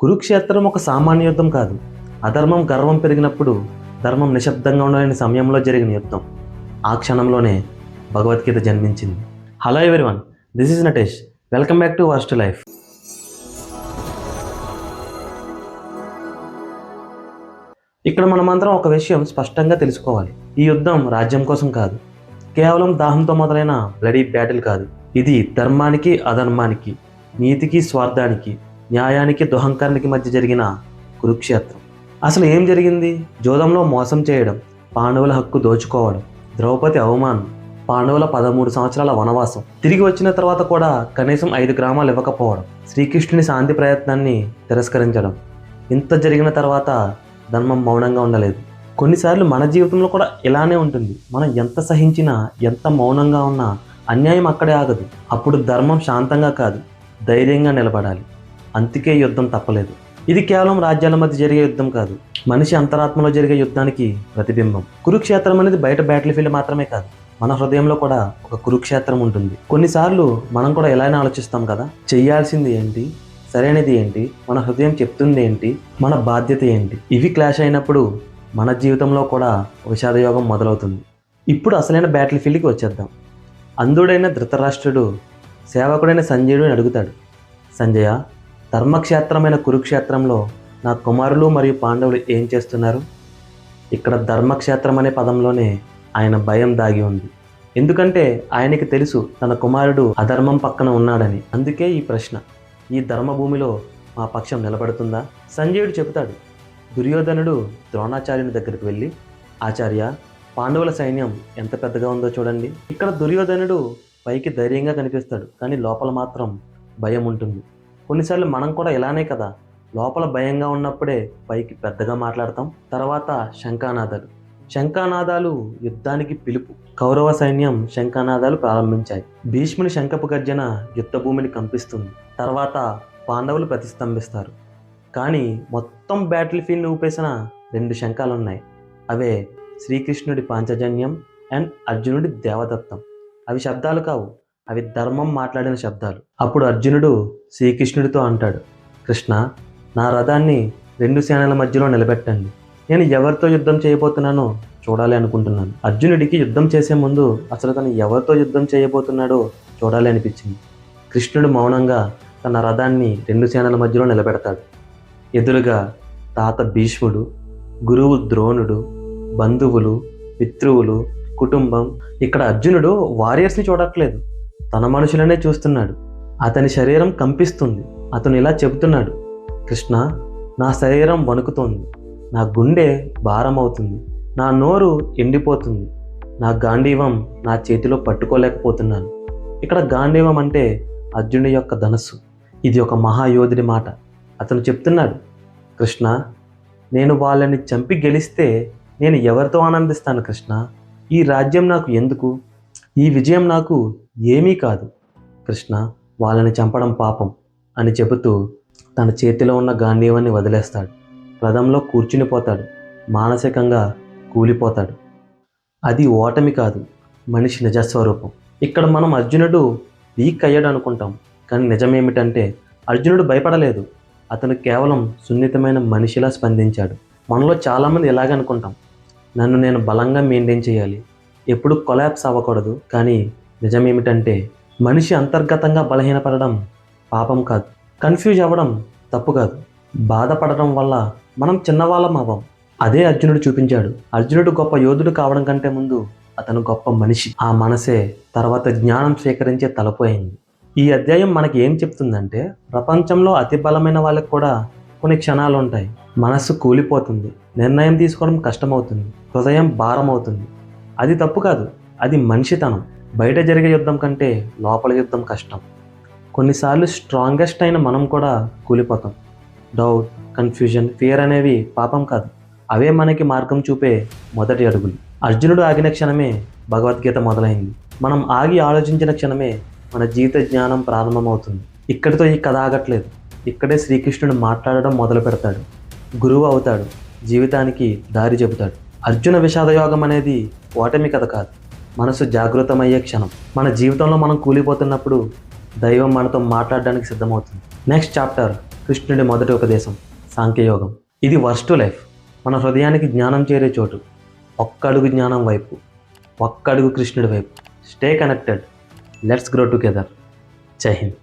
కురుక్షేత్రం ఒక సామాన్య యుద్ధం కాదు. అధర్మం గర్వం పెరిగినప్పుడు ధర్మం నిశ్శబ్దంగా ఉండలేని సమయంలో జరిగిన యుద్ధం. ఆ క్షణంలోనే భగవద్గీత జన్మించింది. Hello everyone, this is Natesh. Welcome back to worst life. ఇక్కడ మనమందరం ఒక విషయం స్పష్టంగా తెలుసుకోవాలి. ఈ యుద్ధం రాజ్యం కోసం కాదు, కేవలం దాహంతో మొదలైన బ్లడీ బ్యాటిల్ కాదు. ఇది ధర్మానికి అధర్మానికి, నీతికి స్వార్థానికి, న్యాయానికి దుహంకారానికి మధ్య జరిగిన కురుక్షేత్రం. అసలు ఏం జరిగింది? జోదంలో మోసం చేయడం, పాండవుల హక్కు దోచుకోవడం, ద్రౌపది అవమానం, పాండవుల 13 సంవత్సరాల వనవాసం, తిరిగి వచ్చిన తర్వాత కూడా కనీసం 5 గ్రామాలు ఇవ్వకపోవడం, శ్రీకృష్ణుని శాంతి ప్రయత్నాన్ని తిరస్కరించడం. ఇంత జరిగిన తర్వాత ధర్మం మౌనంగా ఉండలేదు. కొన్నిసార్లు మన జీవితంలో కూడా ఇలానే ఉంటుంది. మనం ఎంత సహించినా, ఎంత మౌనంగా ఉన్నా అన్యాయం అక్కడే ఆగదు. అప్పుడు ధర్మం శాంతంగా కాదు, ధైర్యంగా నిలబడాలి. అందుకే యుద్ధం తప్పలేదు. ఇది కేవలం రాజ్యాల మధ్య జరిగే యుద్ధం కాదు, మనిషి అంతరాత్మలో జరిగే యుద్ధానికి ప్రతిబింబం. కురుక్షేత్రం అనేది బయట బ్యాటిల్ ఫీల్డ్ మాత్రమే కాదు, మన హృదయంలో కూడా ఒక కురుక్షేత్రం ఉంటుంది. కొన్నిసార్లు మనం కూడా ఎలానే ఆలోచిస్తాం కదా, చెయ్యాల్సింది ఏంటి, సరైనది ఏంటి, మన హృదయం చెప్తుంది ఏంటి, మన బాధ్యత ఏంటి. ఇవి క్లాష్ అయినప్పుడు మన జీవితంలో కూడా విషాదయోగం మొదలవుతుంది. ఇప్పుడు అసలైన బ్యాటిల్ ఫీల్డ్కి వచ్చేద్దాం. అంధుడైన ధృతరాష్ట్రుడు సేవకుడైన సంజయుడిని అడుగుతాడు, సంజయ, ధర్మక్షేత్రమైన కురుక్షేత్రంలో నా కుమారులు మరియు పాండవులు ఏం చేస్తున్నారు? ఇక్కడ ధర్మక్షేత్రం అనే పదంలోనే ఆయన భయం దాగి ఉంది. ఎందుకంటే ఆయనకి తెలుసు తన కుమారుడు అధర్మం పక్కన ఉన్నాడని. అందుకే ఈ ప్రశ్న, ఈ ధర్మభూమిలో మా పక్షం నిలబడుతుందా? సంజయుడు చెబుతాడు. దుర్యోధనుడు ద్రోణాచార్యుని దగ్గరికి వెళ్ళి, ఆచార్య, పాండవుల సైన్యం ఎంత పెద్దగా ఉందో చూడండి. ఇక్కడ దుర్యోధనుడు పైకి ధైర్యంగా కనిపిస్తాడు, కానీ లోపల మాత్రం భయం ఉంటుంది. కొన్నిసార్లు మనం కూడా ఇలానే కదా, లోపల భయంగా ఉన్నప్పుడే పైకి పెద్దగా మాట్లాడతాం. తర్వాత శంఖానాదాలు యుద్ధానికి పిలుపు. కౌరవ సైన్యం శంఖానాదాలు ప్రారంభించాయి. భీష్ముని శంఖపు గర్జన యుద్ధ భూమిని కంపిస్తుంది. తర్వాత పాండవులు ప్రతిస్తంభిస్తారు. కానీ మొత్తం బ్యాటిల్ ఫీల్డ్ని ఊపేసిన 2 శంఖాలు ఉన్నాయి. అవే శ్రీకృష్ణుడి పాంచజన్యం అండ్ అర్జునుడి దేవదత్తం. అవి శబ్దాలు కావు, అవి ధర్మం మాట్లాడిన శబ్దాలు. అప్పుడు అర్జునుడు శ్రీకృష్ణుడితో అంటాడు, కృష్ణ, నా రథాన్ని 2 సేనల మధ్యలో నిలబెట్టండి. నేను ఎవరితో యుద్ధం చేయబోతున్నానో చూడాలి అనుకుంటున్నాను. అర్జునుడికి యుద్ధం చేసే ముందు అసలు తను ఎవరితో యుద్ధం చేయబోతున్నాడో చూడాలి అనిపించింది. కృష్ణుడు మౌనంగా తన రథాన్ని 2 సేనల మధ్యలో నిలబెడతాడు. ఎదురుగా తాత భీష్ముడు, గురువు ద్రోణుడు, బంధువులు, మిత్రువులు, కుటుంబం. ఇక్కడ అర్జునుడు వారియర్స్ని చూడట్లేదు, తన మనుషులనే చూస్తున్నాడు. అతని శరీరం కంపిస్తుంది. అతను ఇలా చెబుతున్నాడు, కృష్ణ, నా శరీరం వణుకుతోంది, నా గుండె భారం అవుతుంది, నా నోరు ఎండిపోతుంది, నా గాంధీవం నా చేతిలో పట్టుకోలేకపోతున్నాను. ఇక్కడ గాంధీవం అంటే అర్జునుడి యొక్క ధనస్సు. ఇది ఒక మహాయోధుడి మాట. అతను చెప్తున్నాడు, కృష్ణ, నేను వాళ్ళని చంపి గెలిస్తే నేను ఎవరితో ఆనందిస్తాను కృష్ణ? ఈ రాజ్యం నాకు ఎందుకు? ఈ విజయం నాకు ఏమీ కాదు కృష్ణ, వాళ్ళని చంపడం పాపం అని చెబుతూ తన చేతిలో ఉన్న గాంధీవాన్ని వదిలేస్తాడు. రథంలో కూర్చుని పోతాడు, మానసికంగా కూలిపోతాడు. అది ఓటమి కాదు, మనిషి నిజస్వరూపం. ఇక్కడ మనం అర్జునుడు వీక్ అయ్యాడు అనుకుంటాం, కానీ నిజమేమిటంటే అర్జునుడు భయపడలేదు. అతను కేవలం సున్నితమైన మనిషిలా స్పందించాడు. మనలో చాలామంది ఇలాగే అనుకుంటాం, నన్ను నేను బలంగా మెయింటైన్ చేయాలి, ఎప్పుడు కొలాప్స్ అవ్వకూడదు. కానీ నిజమేమిటంటే మనిషి అంతర్గతంగా బలహీనపడడం పాపం కాదు, కన్ఫ్యూజ్ అవ్వడం తప్పు కాదు. బాధపడడం వల్ల మనం చిన్నవాళ్ళం అవ్వం. అదే అర్జునుడు చూపించాడు. అర్జునుడు గొప్ప యోధుడు కావడం కంటే ముందు అతను గొప్ప మనిషి. ఆ మనసే తర్వాత జ్ఞానం స్వీకరించే తలపు అయింది. ఈ అధ్యాయం మనకి ఏం చెప్తుందంటే, ప్రపంచంలో అతి బలమైన వాళ్ళకి కూడా కొన్ని క్షణాలు ఉంటాయి. మనస్సు కూలిపోతుంది, నిర్ణయం తీసుకోవడం కష్టమవుతుంది, హృదయం భారం అవుతుంది. అది తప్పు కాదు, అది మనిషితనం. బయట జరిగే యుద్ధం కంటే లోపల యుద్ధం కష్టం. కొన్నిసార్లు స్ట్రాంగెస్ట్ అయిన మనం కూడా కూలిపోతాం. డౌట్, కన్ఫ్యూజన్, ఫియర్ అనేవి పాపం కాదు, అవే మనకి మార్గం చూపే మొదటి అడుగులు. అర్జునుడు ఆగిన క్షణమే భగవద్గీత మొదలైంది. మనం ఆగి ఆలోచించిన క్షణమే మన జీవిత జ్ఞానం ప్రారంభమవుతుంది. ఇక్కడితో ఈ కథ ఆగట్లేదు. ఇక్కడే శ్రీకృష్ణుడు మాట్లాడడం మొదలు పెడతాడు, గురువు అవుతాడు, జీవితానికి దారి చెబుతాడు. అర్జున విషాదయోగం అనేది ఓటమి కథ కాదు, మనసు జాగృతమయ్యే క్షణం. మన జీవితంలో మనం కూలిపోతున్నప్పుడు దైవం మనతో మాట్లాడడానికి సిద్ధమవుతుంది. నెక్స్ట్ చాప్టర్ కృష్ణుడి మొదటి ఉపదేశం సాంఖ్యయోగం. ఇది వర్స్ట్ లైఫ్. మన హృదయానికి జ్ఞానం చేరే చోటు. ఒక్క అడుగు జ్ఞానం వైపు, ఒక్క అడుగు కృష్ణుడి వైపు. Stay connected. Let's grow together. జై హింద్.